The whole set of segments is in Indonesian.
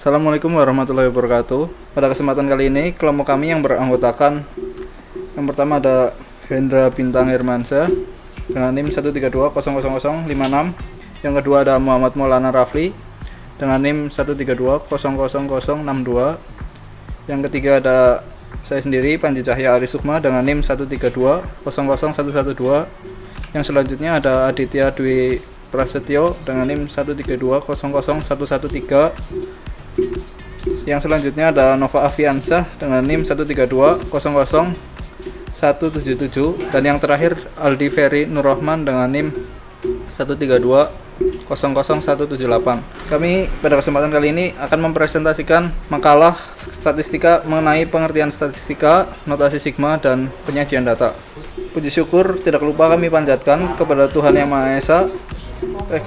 Assalamualaikum warahmatullahi wabarakatuh. Pada kesempatan kali ini, kelompok kami yang beranggotakan yang pertama ada Hendra Bintang Hermansyah dengan NIM 132000056. Yang kedua ada Muhammad Maulana Rafli dengan NIM 132000062. Yang ketiga ada saya sendiri Panji Cahya Ari Sukma dengan NIM 132000112. Yang selanjutnya ada Aditya Dwi Prasetyo dengan NIM 132000113. Yang selanjutnya ada Nova Afiansah dengan NIM 132000177. Dan yang terakhir Aldi Ferry Nurrahman dengan NIM 132000178. Kami pada kesempatan kali ini akan mempresentasikan makalah statistika mengenai pengertian statistika, notasi sigma, dan penyajian data. Puji syukur tidak lupa kami panjatkan kepada Tuhan Yang Maha Esa,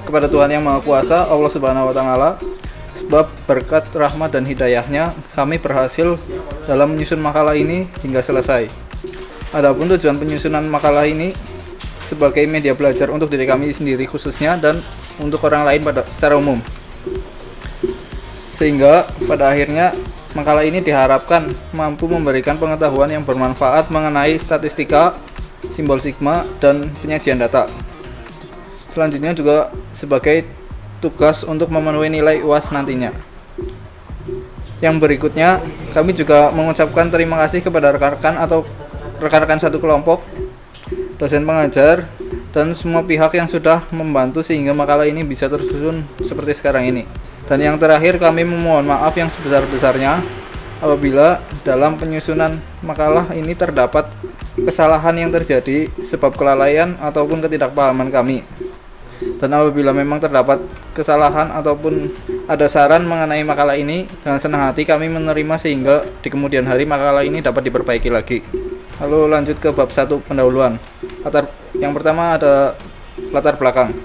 kepada Tuhan Yang Maha Kuasa, Allah Subhanahu wa Ta'ala. Sebab berkat rahmat dan hidayahnya kami berhasil dalam menyusun makalah ini hingga selesai. Adapun tujuan penyusunan makalah ini sebagai media belajar untuk diri kami sendiri khususnya dan untuk orang lain secara umum. Sehingga pada akhirnya makalah ini diharapkan mampu memberikan pengetahuan yang bermanfaat mengenai statistika, simbol sigma, dan penyajian data. Selanjutnya juga sebagai tugas untuk memenuhi nilai UAS nantinya. Yang berikutnya, kami juga mengucapkan terima kasih kepada rekan-rekan atau rekan-rekan satu kelompok, dosen pengajar, dan semua pihak yang sudah membantu sehingga makalah ini bisa tersusun seperti sekarang ini. Dan yang terakhir, kami memohon maaf yang sebesar-besarnya apabila dalam penyusunan makalah ini terdapat kesalahan yang terjadi sebab kelalaian ataupun ketidakpahaman kami. Dan apabila memang terdapat kesalahan ataupun ada saran mengenai makalah ini, dengan senang hati kami menerima sehingga di kemudian hari makalah ini dapat diperbaiki lagi. Lalu lanjut ke bab 1 pendahuluan. Yang pertama ada latar belakang.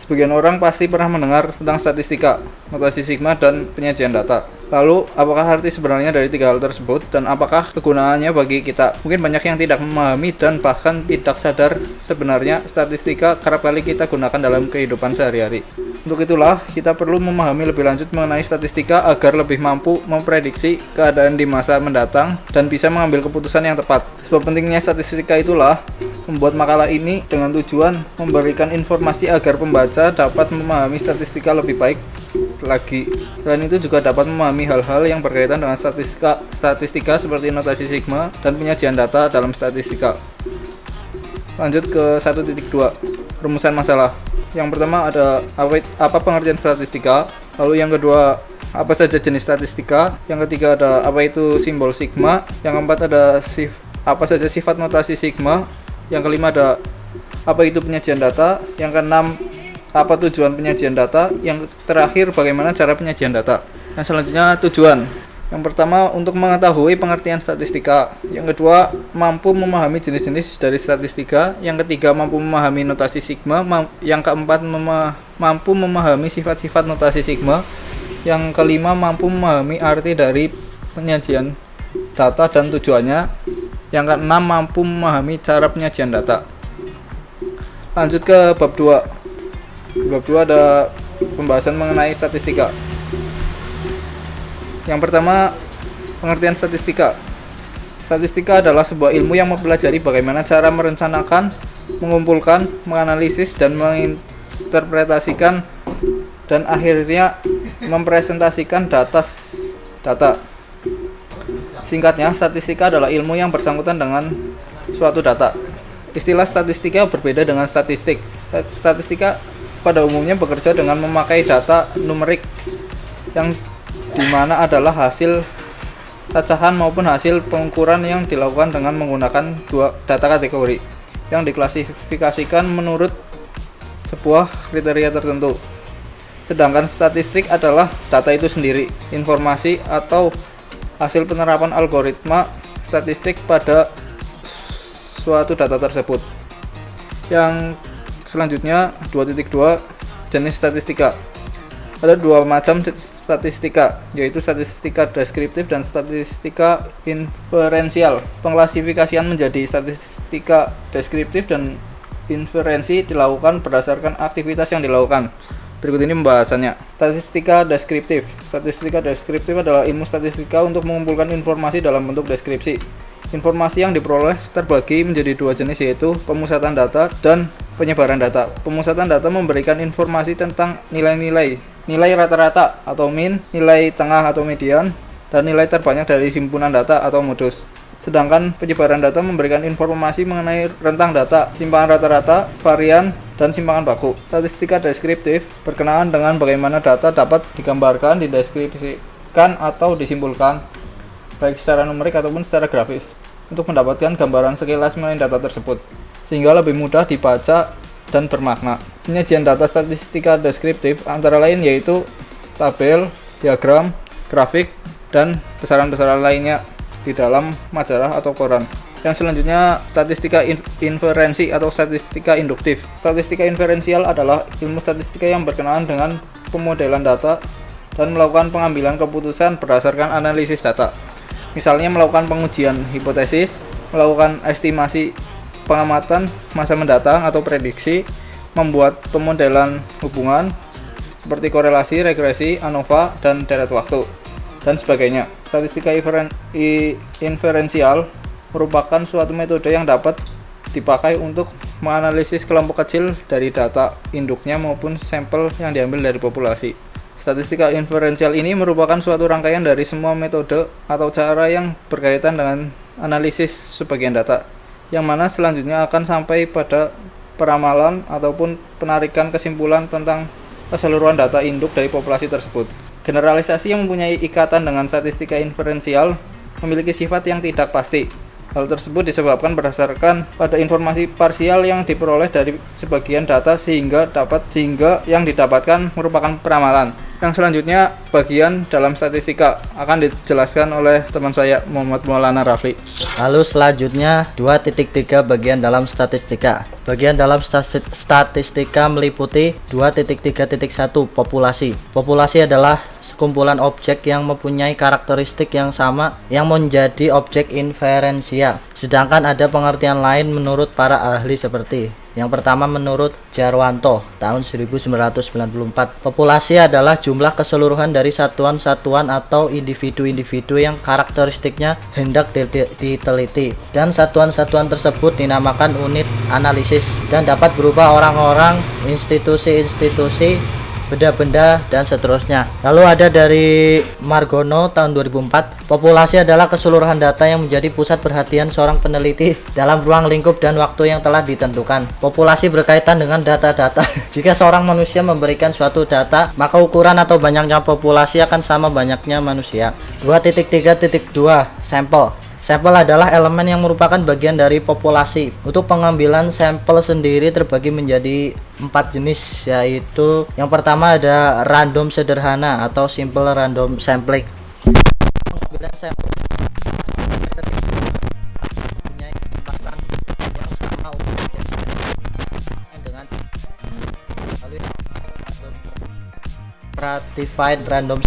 Sebagian orang pasti pernah mendengar tentang statistika, notasi sigma, dan penyajian data. Lalu, apakah arti sebenarnya dari tiga hal tersebut dan apakah kegunaannya bagi kita? Mungkin banyak yang tidak memahami dan bahkan tidak sadar sebenarnya statistika kerap kali kita gunakan dalam kehidupan sehari-hari. Untuk itulah, kita perlu memahami lebih lanjut mengenai statistika agar lebih mampu memprediksi keadaan di masa mendatang dan bisa mengambil keputusan yang tepat. Sebab pentingnya statistika itulah membuat makalah ini dengan tujuan memberikan informasi agar pembaca dapat memahami statistika lebih baik lagi. Selain itu juga dapat memahami hal-hal yang berkaitan dengan statistika seperti notasi sigma dan penyajian data dalam statistika. Lanjut ke 1.2, rumusan masalah. Yang pertama ada apa pengertian statistika, lalu yang kedua apa saja jenis statistika, yang ketiga ada apa itu simbol sigma, yang keempat ada apa saja sifat notasi sigma, yang kelima ada apa itu penyajian data, yang keenam apa tujuan penyajian data, yang terakhir bagaimana cara penyajian data. Yang selanjutnya tujuan. Yang pertama untuk mengetahui pengertian statistika, yang kedua mampu memahami jenis-jenis dari statistika, yang ketiga mampu memahami notasi sigma, yang keempat mampu memahami sifat-sifat notasi sigma, yang kelima mampu memahami arti dari penyajian data dan tujuannya, yang keenam mampu memahami cara penyajian data. Lanjut ke bab 2. Bab 2 ada pembahasan mengenai statistika. Yang pertama, pengertian statistika. Statistika adalah sebuah ilmu yang mempelajari bagaimana cara merencanakan, mengumpulkan, menganalisis, dan menginterpretasikan dan akhirnya mempresentasikan data. Singkatnya, statistika adalah ilmu yang bersangkutan dengan suatu data. Istilah statistika berbeda dengan statistik. Statistika pada umumnya bekerja dengan memakai data numerik yang dimana adalah hasil cacahan maupun hasil pengukuran yang dilakukan dengan menggunakan dua data kategori yang diklasifikasikan menurut sebuah kriteria tertentu. Sedangkan statistik adalah data itu sendiri, informasi atau hasil penerapan algoritma statistik pada suatu data tersebut. Yang selanjutnya 2.2 jenis statistika. Ada dua macam statistika, yaitu statistika deskriptif dan statistika inferensial. Pengklasifikasian menjadi statistika deskriptif dan inferensi dilakukan berdasarkan aktivitas yang dilakukan. Berikut ini pembahasannya. Statistika deskriptif. Statistika deskriptif adalah ilmu statistika untuk mengumpulkan informasi dalam bentuk deskripsi. Informasi yang diperoleh terbagi menjadi dua jenis, yaitu pemusatan data dan penyebaran data. Pemusatan data memberikan informasi tentang nilai-nilai, nilai rata-rata atau mean, nilai tengah atau median, dan nilai terbanyak dari simpulan data atau modus. Sedangkan penyebaran data memberikan informasi mengenai rentang data, simpangan rata-rata, varian, dan simpangan baku. Statistika deskriptif berkenaan dengan bagaimana data dapat digambarkan, dideskripsikan, atau disimpulkan, baik secara numerik ataupun secara grafis, untuk mendapatkan gambaran sekilas mengenai data tersebut, sehingga lebih mudah dibaca dan bermakna. Penyajian data statistika deskriptif antara lain yaitu tabel, diagram, grafik, dan besaran-besaran lainnya di dalam majalah atau koran. Yang selanjutnya, statistika inferensi atau statistika induktif. Statistika inferensial adalah ilmu statistika yang berkenaan dengan pemodelan data dan melakukan pengambilan keputusan berdasarkan analisis data. Misalnya melakukan pengujian hipotesis, melakukan estimasi pengamatan masa mendatang atau prediksi, membuat pemodelan hubungan seperti korelasi, regresi, ANOVA, dan deret waktu, dan sebagainya. Statistika inferensial merupakan suatu metode yang dapat dipakai untuk menganalisis kelompok kecil dari data induknya maupun sampel yang diambil dari populasi. Statistika inferensial ini merupakan suatu rangkaian dari semua metode atau cara yang berkaitan dengan analisis sebagian data, yang mana selanjutnya akan sampai pada peramalan ataupun penarikan kesimpulan tentang keseluruhan data induk dari populasi tersebut. Generalisasi yang mempunyai ikatan dengan statistika inferensial memiliki sifat yang tidak pasti. Hal tersebut disebabkan berdasarkan pada informasi parsial yang diperoleh dari sebagian data sehingga yang didapatkan merupakan peramalan. Yang selanjutnya, bagian dalam statistika akan dijelaskan oleh teman saya Muhammad Maulana Rafli. Lalu selanjutnya 2.3 bagian dalam statistika. Bagian dalam statistika meliputi 2.3.1 populasi. Populasi adalah sekumpulan objek yang mempunyai karakteristik yang sama yang menjadi objek inferensia. Sedangkan ada pengertian lain menurut para ahli seperti yang pertama menurut Jarwanto tahun 1994. Populasi adalah jumlah keseluruhan dari satuan-satuan atau individu-individu yang karakteristiknya hendak diteliti, dan satuan-satuan tersebut dinamakan unit analisis dan dapat berupa orang-orang, institusi-institusi, benda-benda, dan seterusnya. Lalu ada dari Margono tahun 2004, populasi adalah keseluruhan data yang menjadi pusat perhatian seorang peneliti dalam ruang lingkup dan waktu yang telah ditentukan. Populasi berkaitan dengan data-data. Jika seorang manusia memberikan suatu data, maka ukuran atau banyaknya populasi akan sama banyaknya manusia. 2.3.2 Sampel. Sampel adalah elemen yang merupakan bagian dari populasi. Untuk pengambilan sampel sendiri terbagi menjadi 4 jenis, yaitu yang pertama ada random sederhana atau simple random sampling. Pengambilan sampel mempunyai kecepatan yang sama dengan lalu stratified random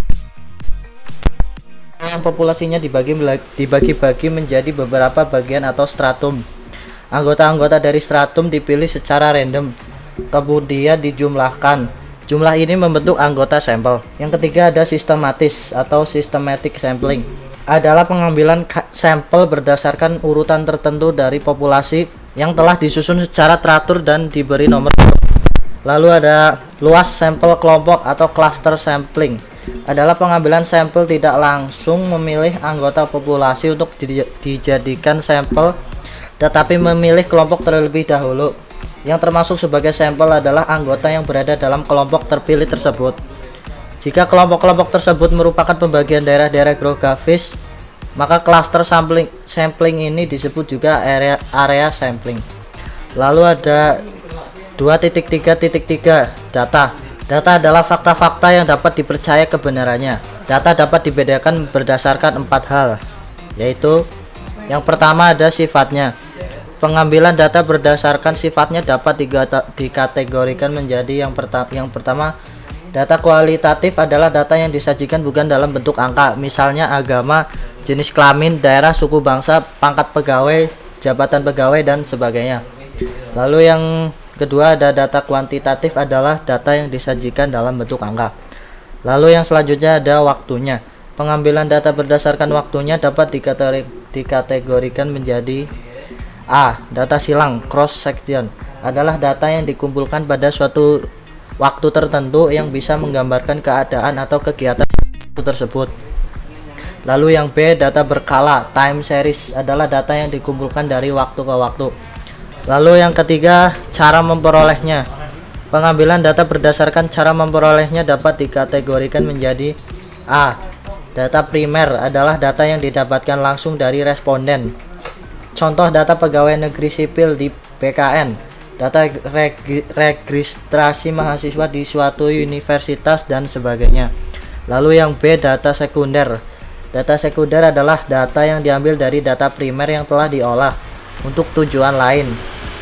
yang populasinya dibagi-bagi menjadi beberapa bagian atau stratum. Anggota-anggota dari stratum dipilih secara random, kemudian dijumlahkan. Jumlah ini membentuk anggota sampel. Yang ketiga ada sistematis atau systematic sampling. Adalah pengambilan sampel berdasarkan urutan tertentu dari populasi yang telah disusun secara teratur dan diberi nomor. Lalu ada luas sampel kelompok atau cluster sampling. Adalah pengambilan sampel tidak langsung memilih anggota populasi untuk dijadikan sampel, tetapi memilih kelompok terlebih dahulu. Yang termasuk sebagai sampel adalah anggota yang berada dalam kelompok terpilih tersebut. Jika kelompok-kelompok tersebut merupakan pembagian daerah-daerah geografis, maka cluster sampling ini disebut juga area sampling. Lalu ada 2.3.3 data. Data adalah fakta-fakta yang dapat dipercaya kebenarannya. Data dapat dibedakan berdasarkan 4 hal, yaitu yang pertama ada sifatnya. Pengambilan data berdasarkan sifatnya dapat dikategorikan menjadi yang pertama, data kualitatif adalah data yang disajikan bukan dalam bentuk angka, misalnya agama, jenis kelamin, daerah, suku bangsa, pangkat pegawai, jabatan pegawai, dan sebagainya. Lalu yang Kedua, ada data kuantitatif, adalah data yang disajikan dalam bentuk angka. Lalu yang selanjutnya ada waktunya. Pengambilan data berdasarkan waktunya dapat dikategorikan menjadi A. Data silang cross section, adalah data yang dikumpulkan pada suatu waktu tertentu yang bisa menggambarkan keadaan atau kegiatan tersebut. Lalu yang B, data berkala time series, adalah data yang dikumpulkan dari waktu ke waktu. Lalu yang ketiga, cara memperolehnya. Pengambilan data berdasarkan cara memperolehnya dapat dikategorikan menjadi A. Data primer, adalah data yang didapatkan langsung dari responden. Contoh data pegawai negeri sipil di BKN, data registrasi mahasiswa di suatu universitas dan sebagainya. Lalu yang B, data sekunder. Data sekunder adalah data yang diambil dari data primer yang telah diolah untuk tujuan lain.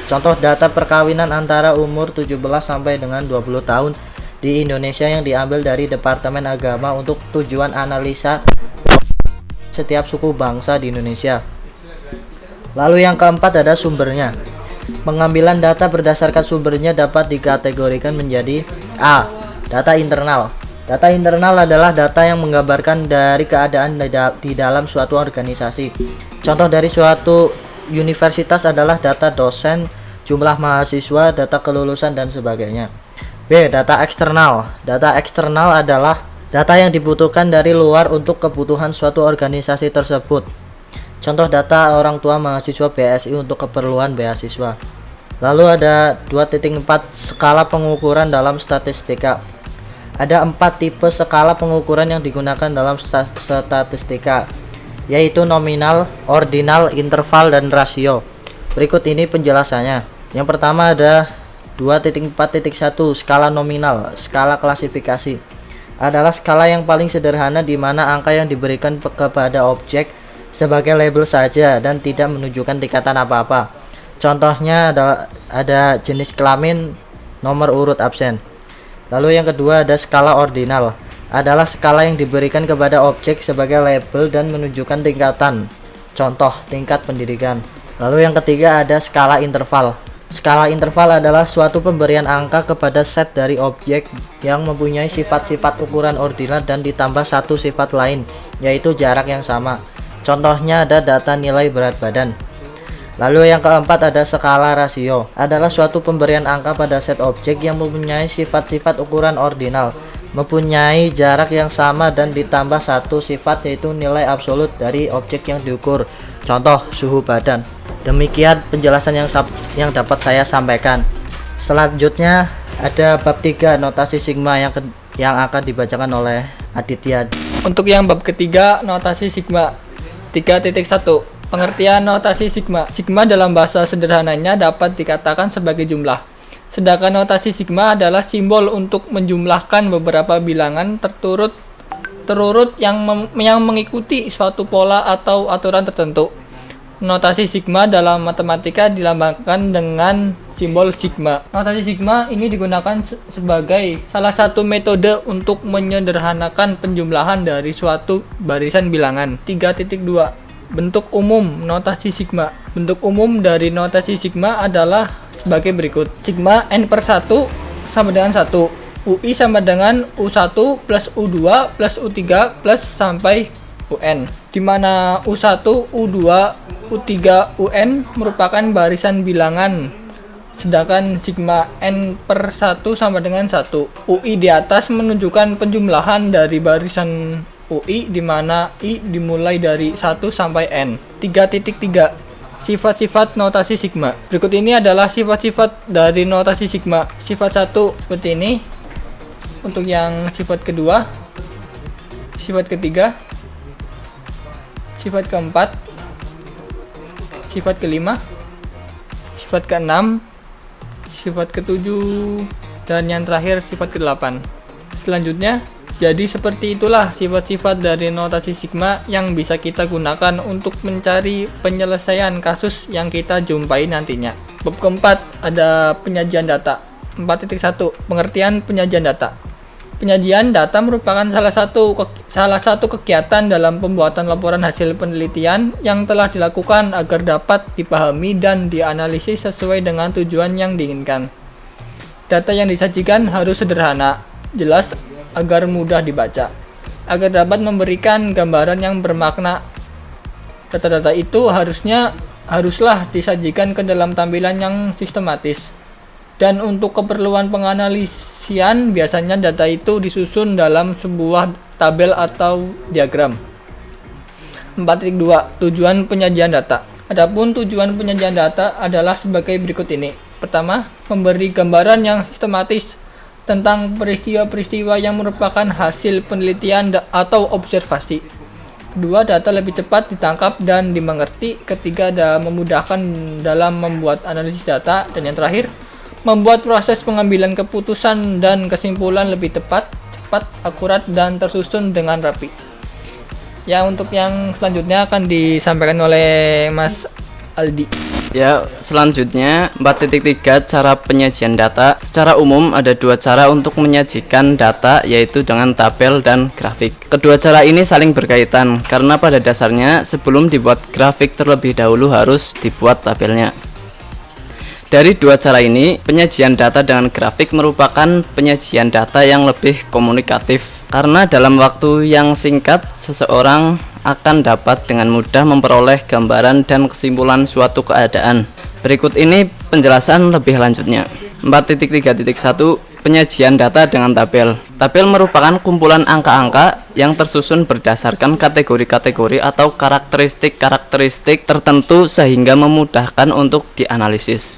Contoh data perkawinan antara umur 17 sampai dengan 20 tahun di Indonesia yang diambil dari Departemen Agama untuk tujuan analisa setiap suku bangsa di Indonesia. Lalu yang keempat ada sumbernya. Pengambilan data berdasarkan sumbernya dapat dikategorikan menjadi A. Data internal. Data internal adalah data yang menggambarkan dari keadaan di dalam suatu organisasi. Contoh dari suatu universitas adalah data dosen, jumlah mahasiswa, data kelulusan, dan sebagainya. B. Data eksternal. Data eksternal adalah data yang dibutuhkan dari luar untuk kebutuhan suatu organisasi tersebut. Contoh data orang tua mahasiswa BSI untuk keperluan beasiswa. Lalu ada 2.4 skala pengukuran dalam statistika. Ada 4 tipe skala pengukuran yang digunakan dalam statistika, yaitu nominal, ordinal, interval, dan rasio. Berikut ini penjelasannya. Yang pertama ada 2.4.1 skala nominal. Skala klasifikasi adalah skala yang paling sederhana di mana angka yang diberikan kepada objek sebagai label saja dan tidak menunjukkan tingkatan apa-apa. Contohnya ada jenis kelamin, nomor urut absen. Lalu yang kedua ada skala ordinal, adalah skala yang diberikan kepada objek sebagai label dan menunjukkan tingkatan. Contoh tingkat pendidikan. Lalu yang ketiga ada skala interval. Skala interval adalah suatu pemberian angka kepada set dari objek yang mempunyai sifat-sifat ukuran ordinal dan ditambah satu sifat lain, yaitu jarak yang sama. Contohnya ada data nilai berat badan. Lalu yang keempat ada skala rasio, adalah suatu pemberian angka pada set objek yang mempunyai sifat-sifat ukuran ordinal, mempunyai jarak yang sama dan ditambah satu sifat, yaitu nilai absolut dari objek yang diukur. Contoh suhu badan. Demikian penjelasan yang dapat saya sampaikan. Selanjutnya ada bab 3 notasi sigma yang akan dibacakan oleh Aditya. Untuk yang bab ketiga, notasi sigma 3.1. Pengertian notasi sigma. Sigma dalam bahasa sederhananya dapat dikatakan sebagai jumlah. Sedangkan notasi sigma adalah simbol untuk menjumlahkan beberapa bilangan terurut yang mengikuti suatu pola atau aturan tertentu. Notasi sigma dalam matematika dilambangkan dengan simbol sigma. Notasi sigma ini digunakan sebagai salah satu metode untuk menyederhanakan penjumlahan dari suatu barisan bilangan. 3.2. Bentuk umum notasi sigma. Bentuk umum dari notasi sigma adalah sebagai berikut. Sigma n/1 sama dengan 1. UI sama dengan U1 plus U2 plus U3 plus sampai UN, di mana U1, U2, U3, UN merupakan barisan bilangan, sedangkan sigma n/1 sama dengan 1. UI di atas menunjukkan penjumlahan dari barisan UI, di mana I dimulai dari 1 sampai N. 3.3. Sifat-sifat notasi sigma. Berikut ini adalah sifat-sifat dari notasi sigma. Sifat 1 seperti ini. Untuk yang sifat kedua, sifat ketiga, sifat keempat, sifat kelima, sifat keenam, sifat ketujuh, dan yang terakhir sifat ke-8. Selanjutnya, jadi seperti itulah sifat-sifat dari notasi sigma yang bisa kita gunakan untuk mencari penyelesaian kasus yang kita jumpai nantinya. Bab keempat ada penyajian data. 4.1 Pengertian penyajian data. Penyajian data merupakan salah satu kegiatan dalam pembuatan laporan hasil penelitian yang telah dilakukan agar dapat dipahami dan dianalisis sesuai dengan tujuan yang diinginkan. Data yang disajikan harus sederhana, jelas, agar mudah dibaca, agar dapat memberikan gambaran yang bermakna. Data-data itu haruslah disajikan ke dalam tampilan yang sistematis. Dan untuk keperluan penganalisian, biasanya data itu disusun dalam sebuah tabel atau diagram. 4.2. Tujuan penyajian data. Adapun tujuan penyajian data adalah sebagai berikut ini. Pertama, memberi gambaran yang sistematis tentang peristiwa-peristiwa yang merupakan hasil penelitian atau observasi. Kedua, data lebih cepat ditangkap dan dimengerti. Ketiga, memudahkan dalam membuat analisis data. Dan yang terakhir, membuat proses pengambilan keputusan dan kesimpulan lebih tepat, cepat, akurat, dan tersusun dengan rapi. Ya, untuk yang selanjutnya akan disampaikan oleh Mas Aldi. Ya, selanjutnya 4.3 cara penyajian data. Secara umum ada dua cara untuk menyajikan data, yaitu dengan tabel dan grafik. Kedua cara ini saling berkaitan karena pada dasarnya sebelum dibuat grafik terlebih dahulu harus dibuat tabelnya. Dari dua cara ini, penyajian data dengan grafik merupakan penyajian data yang lebih komunikatif karena dalam waktu yang singkat seseorang akan dapat dengan mudah memperoleh gambaran dan kesimpulan suatu keadaan. Berikut ini penjelasan lebih lanjutnya. 4.3.1 Penyajian data dengan tabel. Tabel merupakan kumpulan angka-angka yang tersusun berdasarkan kategori-kategori atau karakteristik-karakteristik tertentu sehingga memudahkan untuk dianalisis.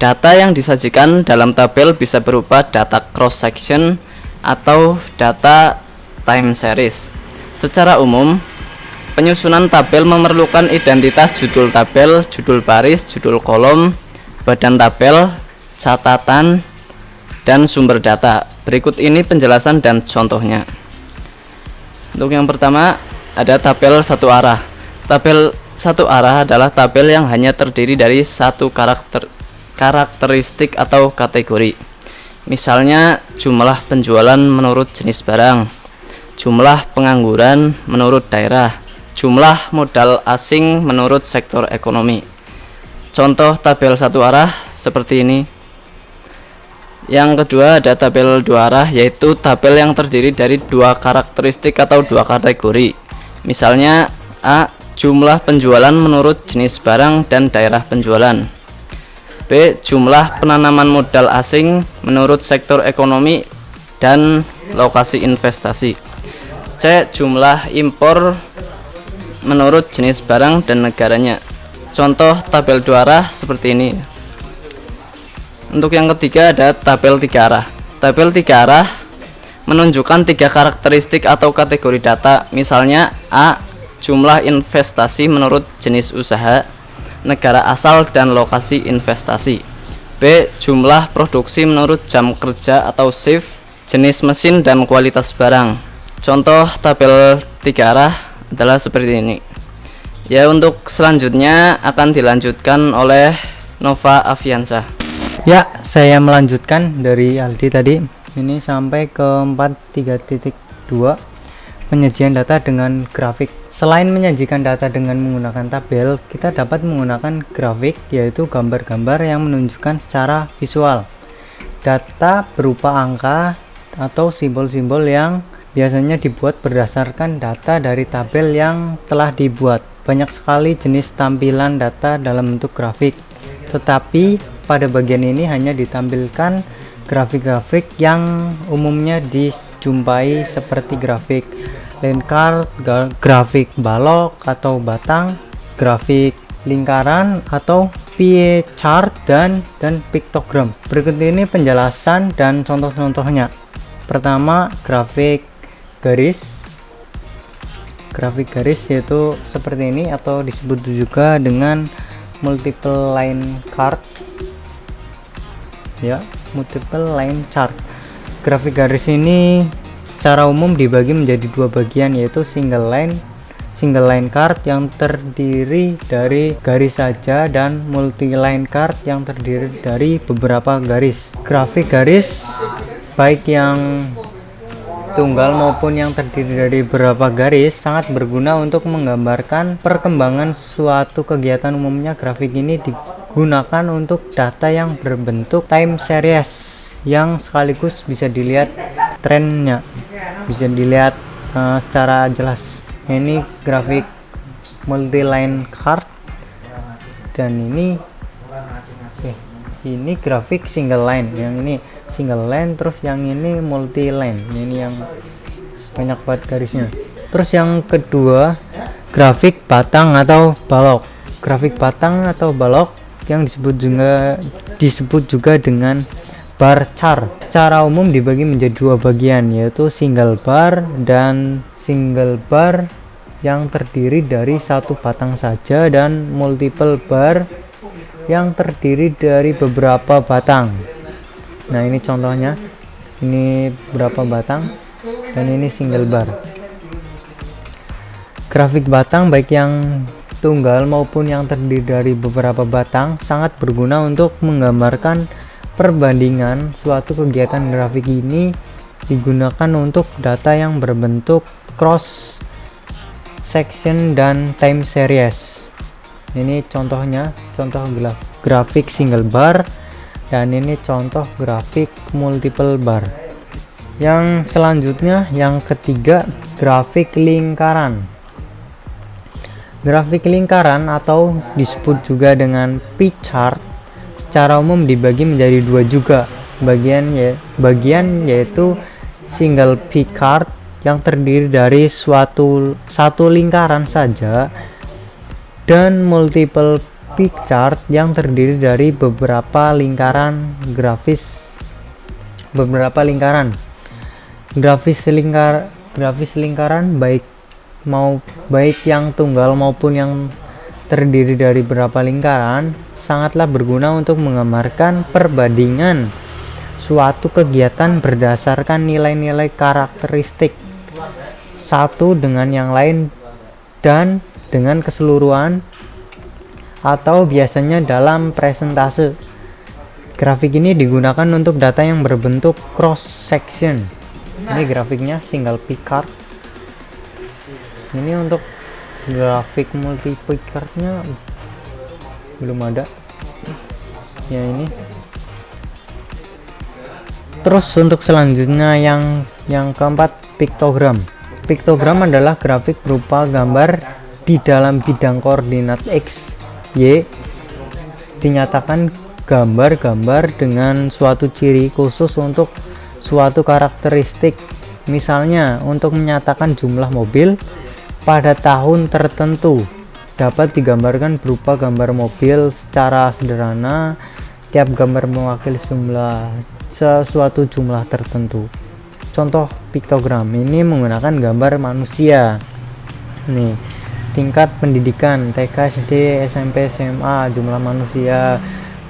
Data yang disajikan dalam tabel bisa berupa data cross-section atau data time series. Secara umum, penyusunan tabel memerlukan identitas judul tabel, judul baris, judul kolom, badan tabel, catatan, dan sumber data. Berikut ini penjelasan dan contohnya. Untuk yang pertama, ada tabel satu arah. Tabel satu arah adalah tabel yang hanya terdiri dari satu karakteristik atau kategori. Misalnya jumlah penjualan menurut jenis barang, jumlah pengangguran menurut daerah, jumlah modal asing menurut sektor ekonomi. Contoh tabel satu arah seperti ini. Yang kedua ada tabel dua arah, yaitu tabel yang terdiri dari dua karakteristik atau dua kategori. Misalnya A. Jumlah penjualan menurut jenis barang dan daerah penjualan. B. Jumlah penanaman modal asing menurut sektor ekonomi dan lokasi investasi. C. Jumlah impor menurut jenis barang dan negaranya. Contoh tabel dua arah seperti ini. Untuk yang ketiga ada tabel tiga arah. Tabel tiga arah menunjukkan tiga karakteristik atau kategori data. Misalnya A. Jumlah investasi menurut jenis usaha, negara asal dan lokasi investasi. B. Jumlah produksi menurut jam kerja atau shift, jenis mesin dan kualitas barang. Contoh tabel tiga arah adalah seperti ini. Ya, untuk selanjutnya akan dilanjutkan oleh Nova Aviansyah. Ya, saya melanjutkan dari Aldi tadi. Ini sampai ke 4.3.2 penyajian data dengan grafik. Selain menyajikan data dengan menggunakan tabel, kita dapat menggunakan grafik, yaitu gambar-gambar yang menunjukkan secara visual. Data berupa angka atau simbol-simbol yang biasanya dibuat berdasarkan data dari tabel yang telah dibuat. Banyak sekali jenis tampilan data dalam bentuk grafik, tetapi pada bagian ini hanya ditampilkan grafik-grafik yang umumnya dijumpai seperti grafik line chart, grafik balok atau batang, grafik lingkaran atau pie chart, dan piktogram. Berikut ini penjelasan dan contoh-contohnya. Pertama, grafik garis. Grafik garis yaitu seperti ini atau disebut juga dengan multiple line chart. Ya, multiple line chart. Grafik garis ini secara umum dibagi menjadi dua bagian, yaitu single line chart yang terdiri dari garis saja dan multi line chart yang terdiri dari beberapa garis. Grafik garis baik yang tunggal maupun yang terdiri dari beberapa garis sangat berguna untuk menggambarkan perkembangan suatu kegiatan. Umumnya grafik ini digunakan untuk data yang berbentuk time series yang sekaligus bisa dilihat trennya, bisa dilihat secara jelas. Ini grafik multi-line chart, dan ini grafik single line. Yang ini single line, terus yang ini multi line. Ini yang banyak banget garisnya. Terus yang kedua, grafik batang atau balok. Grafik batang atau balok yang disebut juga dengan bar chart. Secara umum dibagi menjadi dua bagian, yaitu single bar dan single bar yang terdiri dari satu batang saja, dan multiple bar yang terdiri dari beberapa batang. Nah, ini contohnya, ini berapa batang, dan ini single bar. Grafik batang baik yang tunggal maupun yang terdiri dari beberapa batang sangat berguna untuk menggambarkan perbandingan suatu kegiatan. Grafik ini digunakan untuk data yang berbentuk cross section dan time series. Ini contohnya, contoh grafik single bar, dan ini contoh grafik multiple bar. Yang selanjutnya, yang ketiga, grafik lingkaran. Grafik lingkaran atau disebut juga dengan pie chart secara umum dibagi menjadi dua juga bagian, yaitu single pie chart yang terdiri dari satu lingkaran saja, dan multiple pie chart yang terdiri dari beberapa lingkaran grafis. Grafis lingkaran baik yang tunggal maupun yang terdiri dari beberapa lingkaran sangatlah berguna untuk menggambarkan perbandingan suatu kegiatan berdasarkan nilai-nilai karakteristik satu dengan yang lain dan dengan keseluruhan, atau biasanya dalam presentase. Grafik ini digunakan untuk data yang berbentuk cross section. Ini grafiknya single pie chart. Ini untuk grafik multi pie chartnya belum ada ya. Ini terus untuk selanjutnya yang keempat, piktogram. Piktogram adalah grafik berupa gambar di dalam bidang koordinat X, Y. Dinyatakan gambar-gambar dengan suatu ciri khusus untuk suatu karakteristik. Misalnya, untuk menyatakan jumlah mobil pada tahun tertentu dapat digambarkan berupa gambar mobil secara sederhana. Tiap gambar mewakili suatu jumlah tertentu. Contoh piktogram ini menggunakan gambar manusia. Nih, tingkat pendidikan TK, SD, SMP, SMA, jumlah manusia.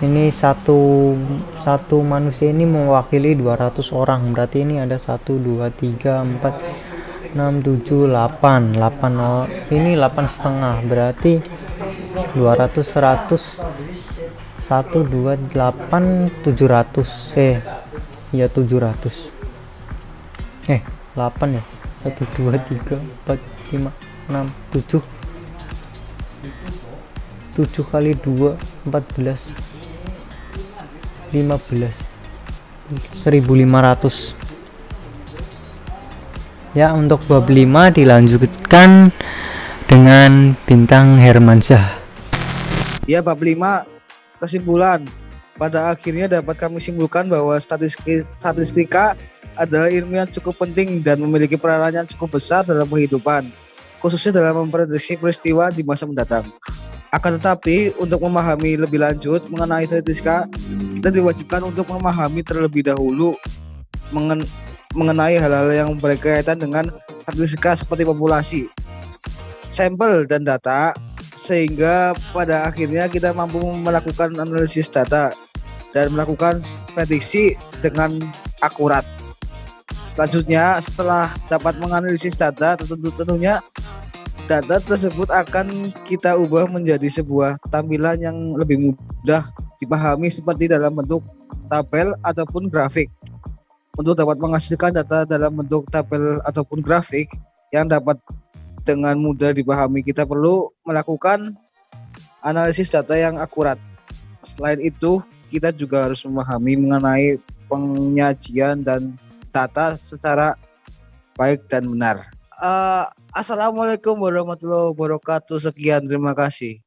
Ini satu manusia ini mewakili 200 orang. Berarti ini ada 1 2 3 4 6 7 8. Ini 8 setengah. Berarti 200 100 1 2 8 700. Ya 700. 8 ya. 1 2 3 4 5 6 7 7 kali 2 14 15 1500. Ya, untuk bab 5 dilanjutkan dengan Bintang Hermansyah. Ya, bab 5 kesimpulan. Pada akhirnya dapat kami simpulkan bahwa statistika adalah ilmu yang cukup penting dan memiliki peranan yang cukup besar dalam kehidupan, khususnya dalam memprediksi peristiwa di masa mendatang. Akan tetapi, untuk memahami lebih lanjut mengenai statistika, kita diwajibkan untuk memahami terlebih dahulu mengenai hal-hal yang berkaitan dengan statistika seperti populasi, sampel, dan data, sehingga pada akhirnya kita mampu melakukan analisis data dan melakukan prediksi dengan akurat. Selanjutnya, setelah dapat menganalisis data, tentunya data tersebut akan kita ubah menjadi sebuah tampilan yang lebih mudah dipahami seperti dalam bentuk tabel ataupun grafik. Untuk dapat menghasilkan data dalam bentuk tabel ataupun grafik yang dapat dengan mudah dipahami, kita perlu melakukan analisis data yang akurat. Selain itu, kita juga harus memahami mengenai penyajian dan data secara baik dan benar. Assalamualaikum warahmatullahi wabarakatuh. Sekian, terima kasih.